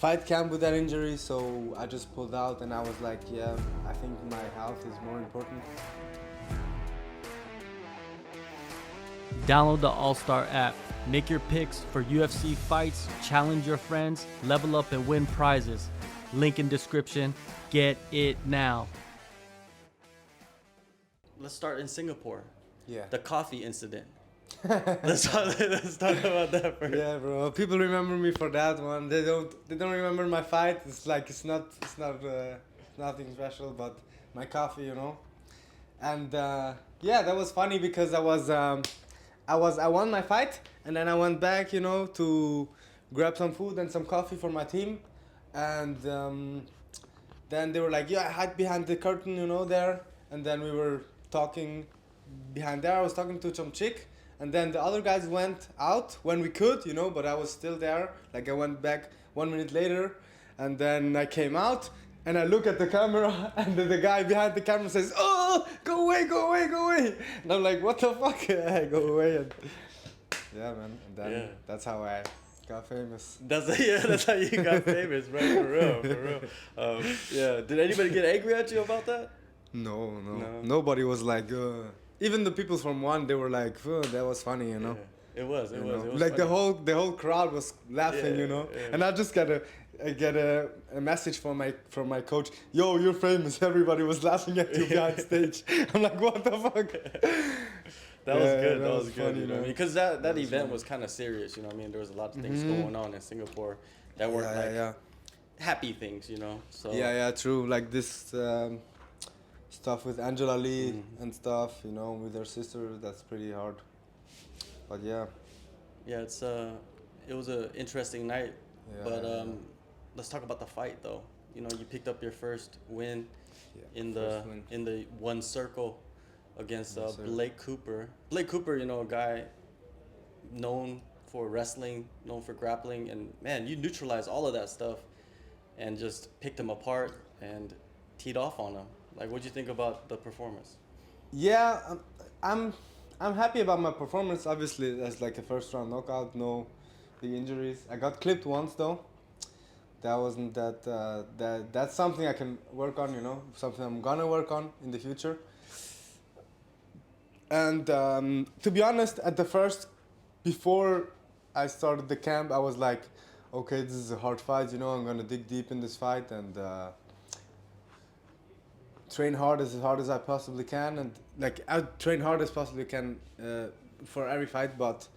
fight camp with that injury, so I just pulled out and I was like, yeah, I think my health is more important. Download the AllStar app. Make your picks for UFC fights, challenge your friends, level up and win prizes. Link in description. Get it now. Let's start in Singapore. Yeah. The coffee incident. let's talk about that first. Yeah, bro. People remember me for that one. They don't remember my fight. It's like it's nothing special, but my coffee, you know. And yeah, that was funny because I won my fight, and then I went back, you know, to grab some food and some coffee for my team, and then they were like, yeah, I hide behind the curtain, you know, there, and then we were talking behind there. I was talking to some chick, and then the other guys went out when we could, you know, but I was still there. Like I went back 1 minute later, and then I came out. And I look at the camera, and the guy behind the camera says, "Oh, go away, go away, go away!" And I'm like, "What the fuck?" I go away, and yeah, man. And then that's how I got famous. That's how you got famous, right? For real. Yeah. Did anybody get angry at you about that? No. Nobody was like. Even the people from one, they were like, "That was funny," you know. Yeah. It was Like funny. the whole crowd was laughing, you know. Yeah. And I just get a message from my coach. Yo, you're famous. Everybody was laughing at you behind stage. I'm like, what the fuck? That was good. That was funny, good. You know, because that event was kind of serious. You know, what I mean, there was a lot of things going on in Singapore that weren't happy things. You know, so yeah, true. Like this stuff with Angela Lee and stuff. You know, with her sister. That's pretty hard. But yeah. Yeah, it was an interesting night. Let's talk about the fight though. You know, you picked up your first win in the one circle against Blake Cooper. Blake Cooper, you know, a guy known for wrestling, known for grappling, and man, you neutralized all of that stuff and just picked him apart and teed off on him. Like, what'd you think about the performance? Yeah, I'm happy about my performance. Obviously, that's like a first round knockout, no big injuries. I got clipped once though. That wasn't that's something I can work on, you know, something I'm gonna work on in the future. And to be honest, at the first, before I started the camp, I was like, okay, this is a hard fight, you know, I'm gonna dig deep in this fight and train hard as I possibly can, and like I train hard as possibly can for every fight. But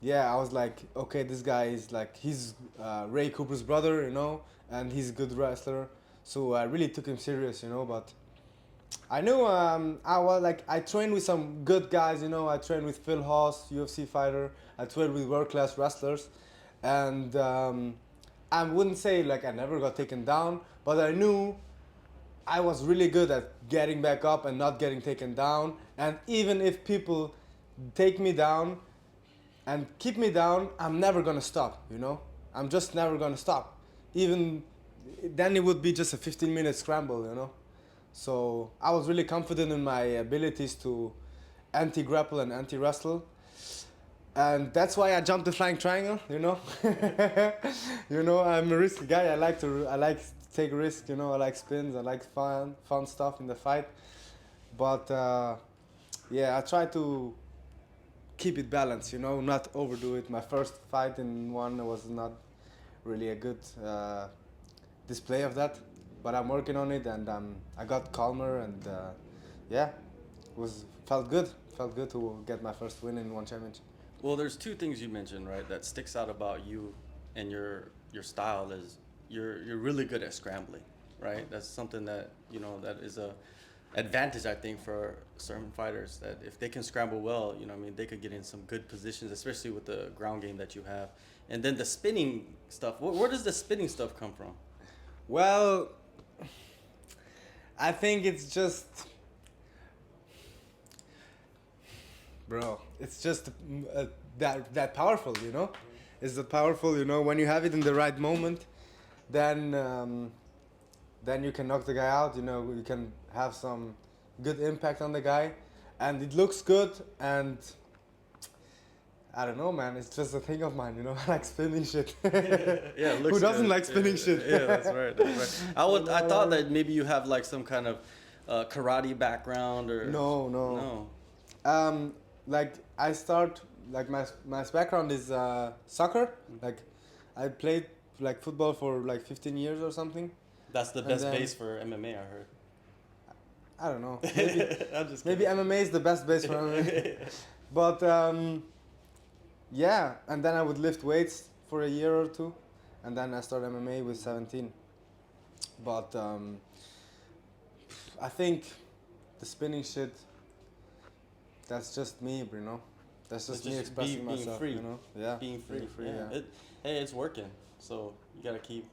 yeah, I was like, okay, this guy is like he's Ray Cooper's brother, you know, and he's a good wrestler. So I really took him serious, you know. But I knew I trained with some good guys, you know. I trained with Phil Haas, UFC fighter. I trained with world class wrestlers, and I wouldn't say like I never got taken down, but I knew I was really good at getting back up and not getting taken down. And even if people take me down and keep me down, I'm never gonna stop, you know? I'm just never gonna stop. Even then it would be just a 15-minute scramble, you know? So I was really confident in my abilities to anti-grapple and anti-wrestle. And that's why I jumped the flying triangle, you know? You know, I'm a risky guy. I like to take risks, you know. I like spins. I like fun stuff in the fight. But yeah, I try to keep it balanced, you know, not overdo it. My first fight in one was not really a good display of that, but I'm working on it, and I got calmer, and yeah, felt good. Felt good to get my first win in one championship. Well, there's two things you mentioned, right, that sticks out about you and your style is you're really good at scrambling, right? That's something that, you know, that is a advantage, I think, for certain fighters, that if they can scramble well, you know, I mean, they could get in some good positions, especially with the ground game that you have. And then the spinning stuff, where does the spinning stuff come from? Well, I think it's just, bro, it's just that powerful, you know? It's that powerful, you know? When you have it in the right moment, then you can knock the guy out, you know? You can have some good impact on the guy, and it looks good, and I don't know, man. It's just a thing of mine, you know. I like spinning shit. Yeah, it looks Who doesn't good. like spinning shit? Yeah, that's right. That's right. I thought that maybe you have like some kind of karate background or No, no. Like I start like my background is soccer. Like I played like football for like 15 years or something. That's the best base for MMA, I heard. I don't know. Maybe I'm just maybe kidding. MMA is the best base for MMA. But yeah, and then I would lift weights for a year or two, and then I started MMA with 17. But I think the spinning shit, that's just me, you know. That's just me expressing myself, free. you know. Yeah, Being free. free. Yeah. Hey, it's working. So you gotta keep.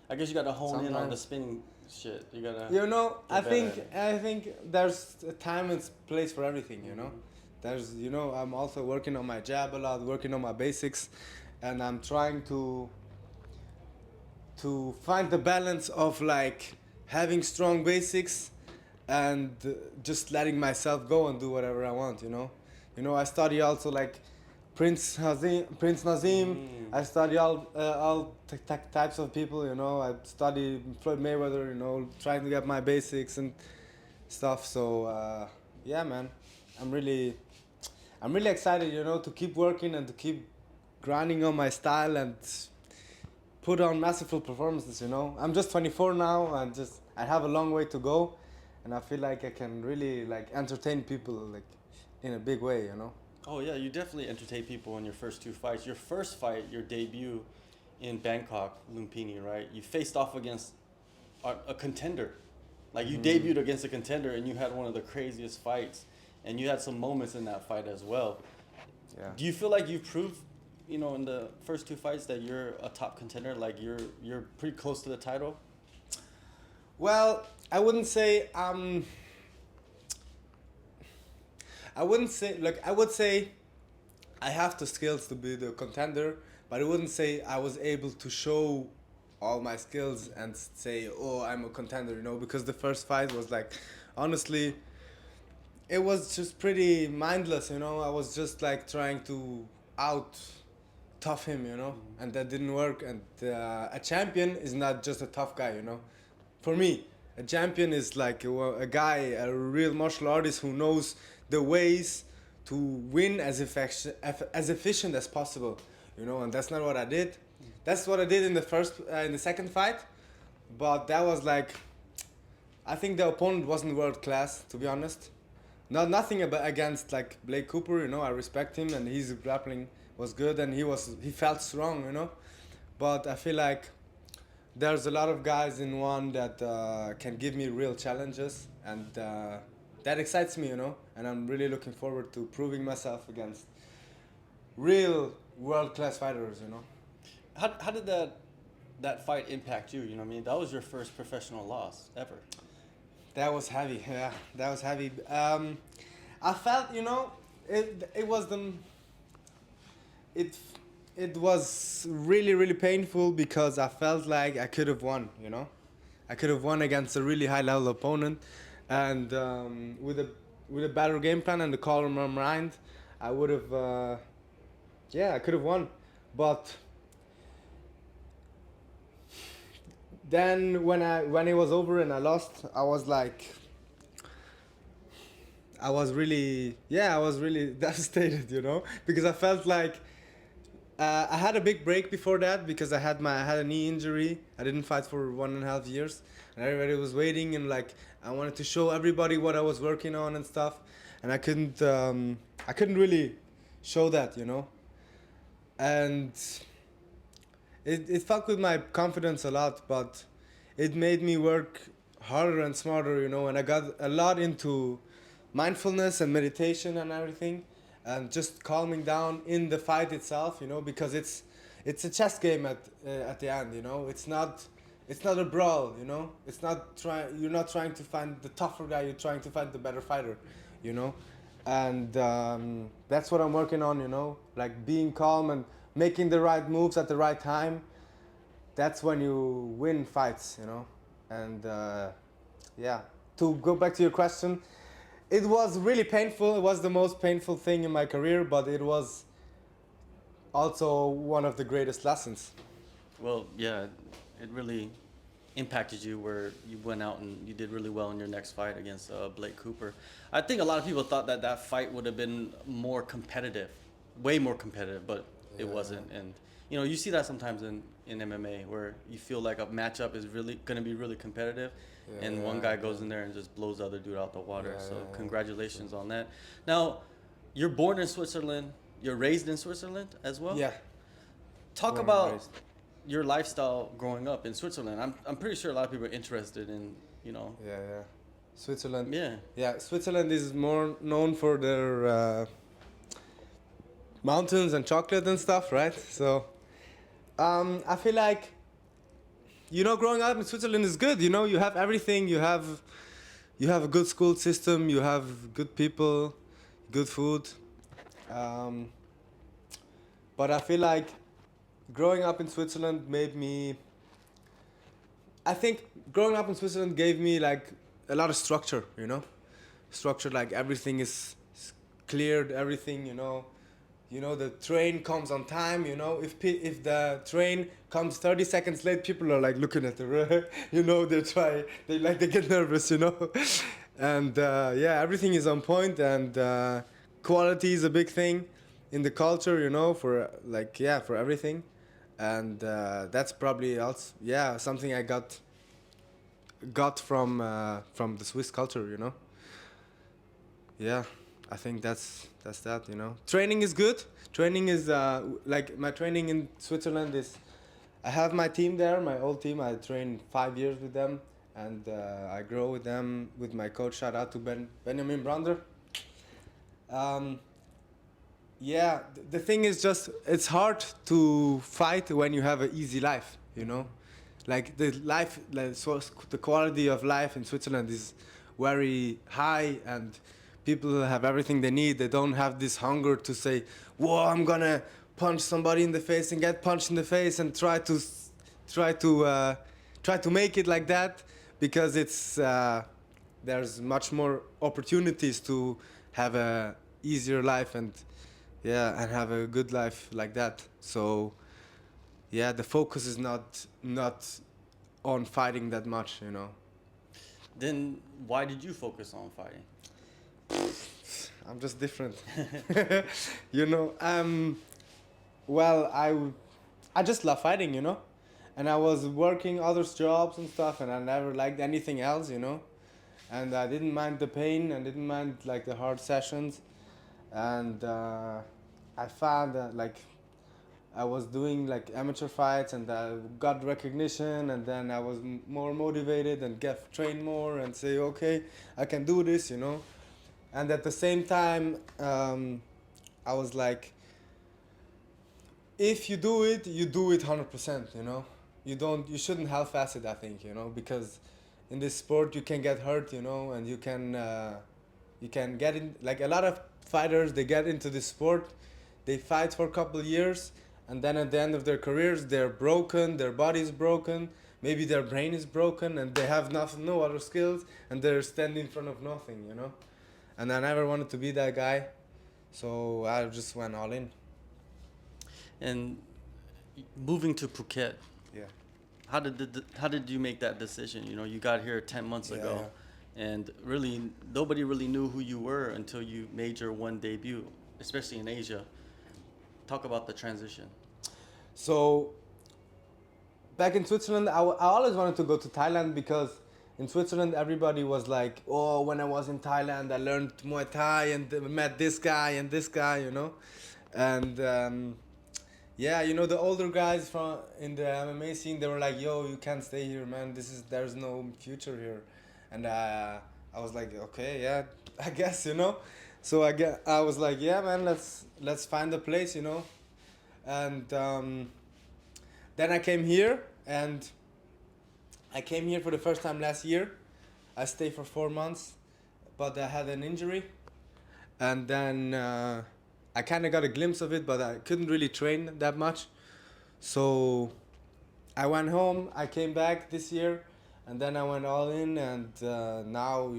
I guess you gotta hone in on the Sometimes. spinning shit. You gotta. You know, get better at I think there's a time and place for everything, you know. Mhm. There's, you know, I'm also working on my jab a lot, working on my basics, and I'm trying to find the balance of like having strong basics and just letting myself go and do whatever I want, you know. You know, I study also like Prince Nazim. I study all types of people, you know. I study Floyd Mayweather, you know, trying to get my basics and stuff. So yeah, man, I'm really excited, you know, to keep working and to keep grinding on my style and put on masterful performances, you know. I'm just 24 now and just I have a long way to go, and I feel like I can really like entertain people like in a big way, you know. Oh yeah, you definitely entertain people in your first two fights. Your first fight, your debut in Bangkok, Lumpini, right? You faced off against a contender. Like you debuted against a contender and you had one of the craziest fights, and you had some moments in that fight as well. Yeah. Do you feel like you've proved, you know, in the first two fights that you're a top contender? Like you're pretty close to the title? Well, I wouldn't say I wouldn't say like I would say I have the skills to be the contender, but I wouldn't say I was able to show all my skills and say, oh, I'm a contender, you know, because the first fight was like, honestly, it was just pretty mindless, you know. I was just like trying to out tough him, you know, and that didn't work. And a champion is not just a tough guy, you know. For me, a champion is like a guy, a real martial artist who knows the ways to win as efficient as possible, you know. And that's not what I did. That's what I did in the second fight, but that was like, I think the opponent wasn't world class, to be honest. Nothing against like Blake Cooper, you know. I respect him and his grappling was good and he felt strong, you know. But I feel like there's a lot of guys in one that can give me real challenges, and that excites me, you know. And I'm really looking forward to proving myself against real world class fighters, you know. How did that fight impact you? You know what I mean? That was your first professional loss ever. That was heavy, yeah. That was heavy. I felt, you know, it was the it was really painful because I felt like I could have won, you know. I could have won against a really high level opponent, and with a better game plan and the calmer mind, I would have, yeah, I could have won, but then when it was over and I lost, I was like, I was really devastated, you know, because I felt like I had a big break before that because I had a knee injury. I didn't fight for 1.5 years, and everybody was waiting, and like I wanted to show everybody what I was working on and stuff, and I couldn't really show that, you know, and it fucked with my confidence a lot, but it made me work harder and smarter, you know, and I got a lot into mindfulness and meditation and everything, and just calming down in the fight itself, you know, because it's a chess game at the end, you know. It's not a brawl, you know. You're not trying to find the tougher guy, you're trying to find the better fighter, you know. And that's what I'm working on, you know, like being calm and making the right moves at the right time. That's when you win fights, you know. And yeah, to go back to your question, it was really painful. It was the most painful thing in my career, but it was also one of the greatest lessons. Well, yeah, it really impacted you where you went out and you did really well in your next fight against Blake Cooper. I think a lot of people thought that that fight would have been more competitive, way more competitive, but it wasn't. And you know, you see that sometimes in MMA where you feel like a matchup is really going to be really competitive, and one guy goes in there and just blows the other dude out the water. So congratulations on that. Now, you're born in Switzerland. You're raised in Switzerland as well. Yeah. Talk Born and about raised. your lifestyle growing up in Switzerland. I'm pretty sure a lot of people are interested in, you know. Yeah. Switzerland. Yeah. Yeah, Switzerland is more known for their mountains and chocolate and stuff, right? So, I feel like, growing up in Switzerland is good. You have everything. You have a good school system. You have good people, good food. But I feel like growing up in Switzerland I think growing up in Switzerland gave me like a lot of structure, structure, like everything is cleared, everything, the train comes on time, if the train comes 30 seconds late, people are like looking at the road, they get nervous, and everything is on point, and quality is a big thing in the culture, for everything. And that's probably also something I got from the Swiss culture. Yeah, I think that's that. Training is good. Training is like my training in Switzerland is. I have my team there, my old team. I trained 5 years with them, and I grow with them with my coach. Shout out to Benjamin Brander. Yeah, the thing is just it's hard to fight when you have an easy life, Like the quality of life in Switzerland is very high, and people have everything they need. They don't have this hunger to say, "Whoa, I'm gonna punch somebody in the face and get punched in the face and try to make it like that," because it's there's much more opportunities to have a easier life and have a good life like that. So the focus is not on fighting that much, Then why did you focus on fighting? I'm just different. Well, I just love fighting, and I was working other jobs and stuff, and I never liked anything else, and I didn't mind the pain and didn't mind like the hard sessions. And I found that like I was doing like amateur fights, and I got recognition, and then I was more motivated and train more and say, okay, I can do this, And at the same time, I was like, if you do it 100%, You shouldn't half-ass it, I think, because in this sport you can get hurt, and you can get in, like a lot of fighters, they get into this sport, they fight for a couple of years, and then at the end of their careers, they're broken, their body is broken, maybe their brain is broken, and they have no other skills, and they're standing in front of nothing, And I never wanted to be that guy, so I just went all in. And moving to Phuket, Yeah. how did you make that decision? You got here 10 months ago, and really nobody really knew who you were until you made your one debut, especially in Asia. Talk about the transition. So back in Switzerland, I always wanted to go to Thailand, because in Switzerland everybody was like, oh, when I was in Thailand I learned Muay Thai and met this guy and this guy, and the older guys from in the MMA scene, they were like, yo, you can't stay here, man, there's no future here. And I was like, okay, yeah, I guess, So I was like, yeah, man, let's find a place, And then I came here, and I came here for the first time last year. I stayed for 4 months, but I had an injury. And then I kind of got a glimpse of it, but I couldn't really train that much. So I went home, I came back this year, and then I went all in, and now,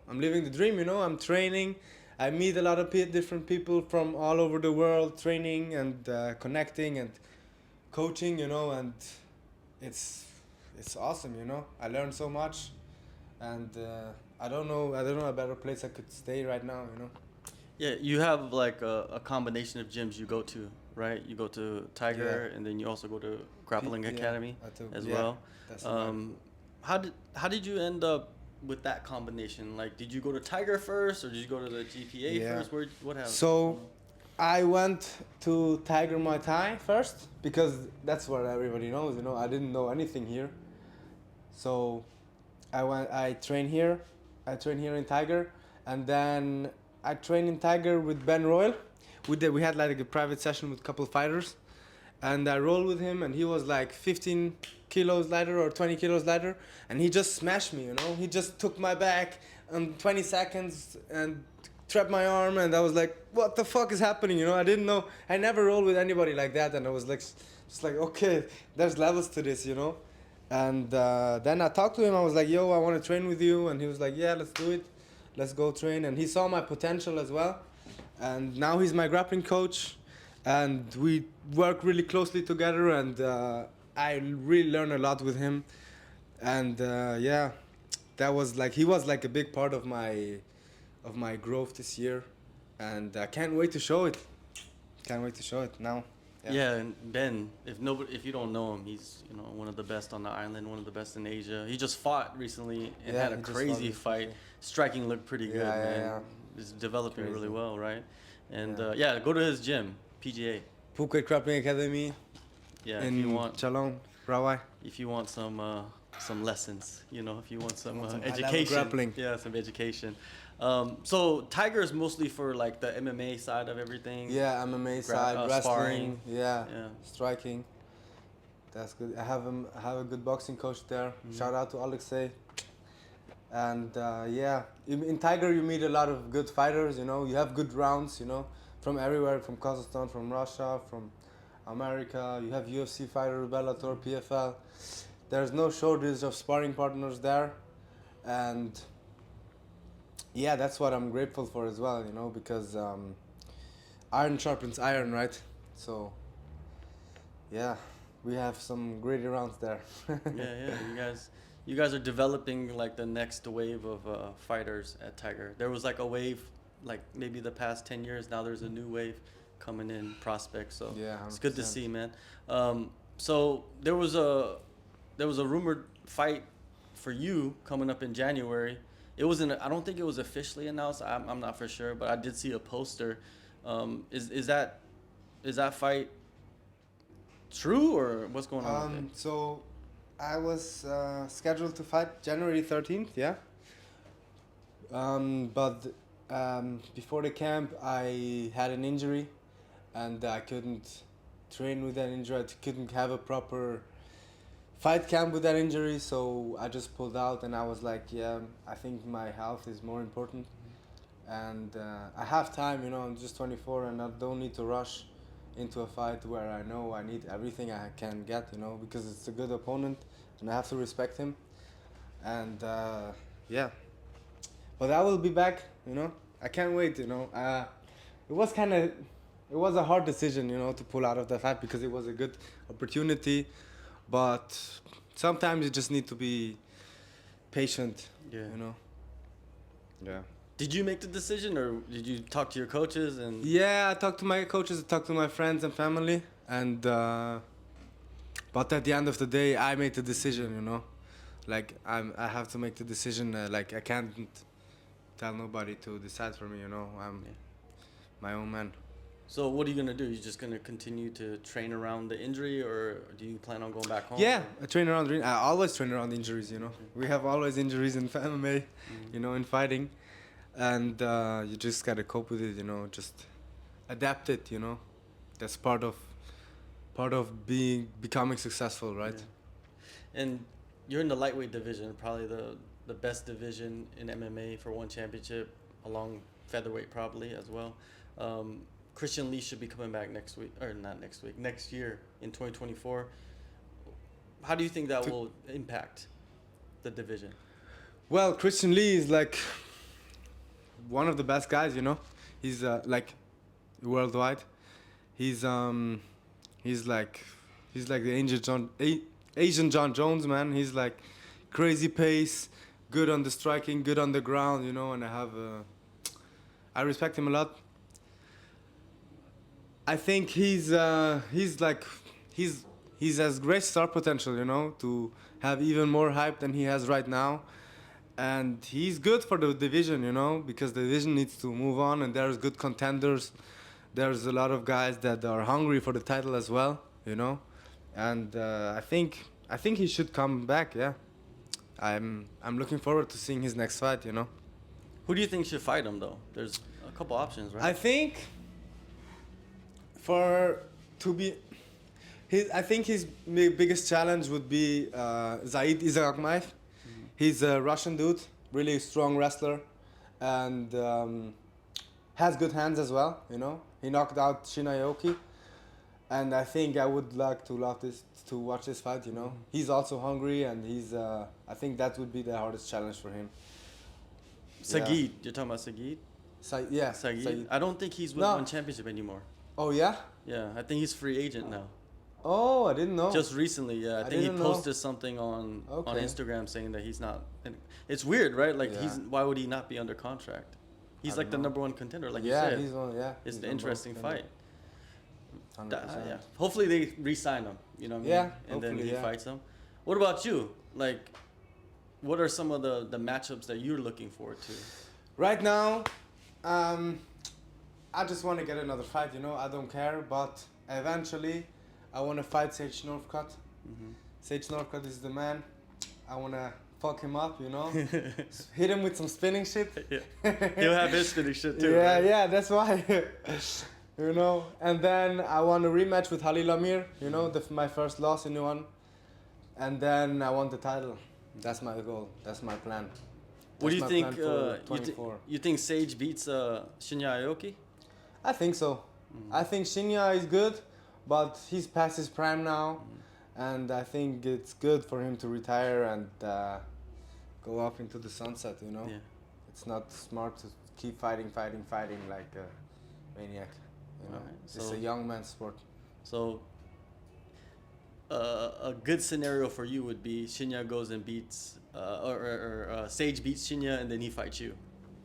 I'm living the dream, I'm training. I meet a lot of different people from all over the world, training and connecting and coaching, you know, and it's awesome, you know. I learned so much, and I don't know a better place I could stay right now, you know. Yeah, you have like a combination of gyms you go to, right? You go to Tiger, and then you also go to Grappling Academy as well. That's how did you end up with that combination? Like, did you go to Tiger first, or did you go to the GPA first? What happened? So, I went to Tiger Muay Thai first because that's what everybody knows. You know, I didn't know anything here, so I train here. I train here in Tiger, and then I train in Tiger with Ben Royal. We had like a private session with a couple fighters, and I rolled with him, and he was like 15 kilos lighter or 20 kilos lighter, and he just smashed me, you know. He just took my back in 20 seconds and trapped my arm, and I was like, what the fuck is happening, you know. I didn't know. I never rolled with anybody like that, and I was like, just like, okay, there's levels to this, you know. And then I talked to him. I was like, yo, I want to train with you, and he was like, yeah, let's do it. Let's go train. And he saw my potential as well, and now he's my grappling coach, and we work really closely together, and I really learned a lot with him. And yeah, that was like, he was like a big part of my growth this year, and I can't wait to show it. Can't wait to show it now. Yeah, and Ben, if you don't know him, he's, you know, one of the best on the island, one of the best in Asia. He just fought recently and had a crazy fight. Striking looked pretty good, man. Yeah. He's developing really well, right? And go to his gym, PGA. Phuket Grappling Academy. Yeah, in if you want Chalong, Rawai. If you want some lessons, you know, if you want some education, grappling. Yeah, some education. So Tiger is mostly for like the MMA side of everything. Yeah, MMA side, wrestling, sparring. Yeah, striking. That's good. I have a good boxing coach there. Shout out to Alexei. And yeah, in Tiger you meet a lot of good fighters. You know, you have good rounds. You know, from everywhere, from Kazakhstan, from Russia, from America. You have UFC fighters, Bellator, PFL. There's no shortage of sparring partners there, and yeah, that's what I'm grateful for as well, you know, because iron sharpens iron, right? So yeah, we have some great rounds there. Yeah. You guys are developing like the next wave of fighters at Tiger. There was like a wave, like maybe the past 10 years. Now there's a new wave coming in, prospects. So yeah, 100%. It's good to see, man. So there was a rumored fight for you coming up in January. It wasn't. I don't think it was officially announced. I'm not for sure, but I did see a poster. Is that fight true, or what's going on with it? So I was scheduled to fight January 13th. Yeah. But before the camp, I had an injury, and I couldn't train with that injury. I couldn't have a proper fight camp with that injury, so I just pulled out, and I was like, yeah, I think my health is more important, and I have time, you know. I'm just 24, and I don't need to rush into a fight where I know I need everything I can get, you know, because it's a good opponent, and I have to respect him, and yeah, but I will be back, you know. I can't wait, you know. It was a hard decision, you know, to pull out of the fight because it was a good opportunity. But sometimes you just need to be patient, you know. Yeah. Did you make the decision, or did you talk to your coaches? And yeah, I talked to my coaches, I talked to my friends and family, and but at the end of the day, I made the decision, you know. Like I have to make the decision. Like I can't tell nobody to decide for me, you know. I'm my own man. So what are you gonna do? You just gonna continue to train around the injury, or do you plan on going back home? Yeah, I train around. I always train around injuries. You know, we have always injuries in MMA, you know, in fighting, and you just gotta cope with it. You know, just adapt it. You know, that's part of becoming successful, right? Yeah. And you're in the lightweight division, probably the best division in MMA for one championship, along featherweight probably as well. Christian Lee should be coming back next year in 2024. How do you think that will impact the division? Well, Christian Lee is like one of the best guys, you know. He's like worldwide. He's like the Asian John Jones, man. He's like crazy pace, good on the striking, good on the ground, you know. And I respect him a lot. I think he's has great star potential, you know, to have even more hype than he has right now. And he's good for the division, you know, because the division needs to move on, and there's good contenders. There's a lot of guys that are hungry for the title as well, you know. And I think he should come back. Yeah, I'm looking forward to seeing his next fight, you know. Who do you think should fight him though? There's a couple options, right? I think I think his biggest challenge would be Zaid Isakhmaev. He's a Russian dude, really strong wrestler, and has good hands as well, you know. He knocked out Shinya Aoki, and I think I would like to watch this fight, you know. He's also hungry, and I think that would be the hardest challenge for him. Sagid, yeah. You're talking about Sagid? Sagid. I don't think he's with one championship anymore. Oh, yeah? Yeah, I think he's free agent now. Oh, I didn't know. Just recently, yeah. I think he posted something on Instagram saying that he's not. It's weird, right? Like why would he not be under contract? He's like the #1 contender, like you said. It's the interesting fight. 100%. Hopefully they re-sign him. You know what I mean? And then he fights them. What about you? Like, what are some of the matchups that you're looking forward to? Right now, I just want to get another fight. You know, I don't care, but eventually, I want to fight SAGE NORTHCUTT. SAGE NORTHCUTT is the man. I want to fuck him up, you know. Hit him with some spinning shit. He'll have his spinning shit too. Yeah, right? yeah, that's why. You know, and then I want a rematch with Halil Amir. You know, my first loss in one. And then I want the title. That's my goal. That's my plan. What do you think? You think SAGE beats Shinya Aoki? I think so. I think Shinya is good, but he's past his prime now, and I think it's good for him to retire and go off into the sunset. You know, it's not smart to keep fighting like a maniac. You know, it's a young man's sport. So, a good scenario for you would be Shinya goes and beats, or SAGE beats Shinya, and then he fights you.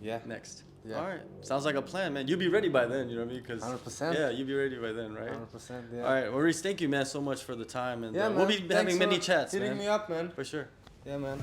Yeah. Next. Yeah. All right. Sounds like a plan, man. You'll be ready by then, you know what I mean? 100%. Yeah, you'll be ready by then, right? 100%, yeah. All right, Maurice, thank you, man, so much for the time. And yeah, we'll be having many chats, hitting me up, man. For sure. Yeah, man.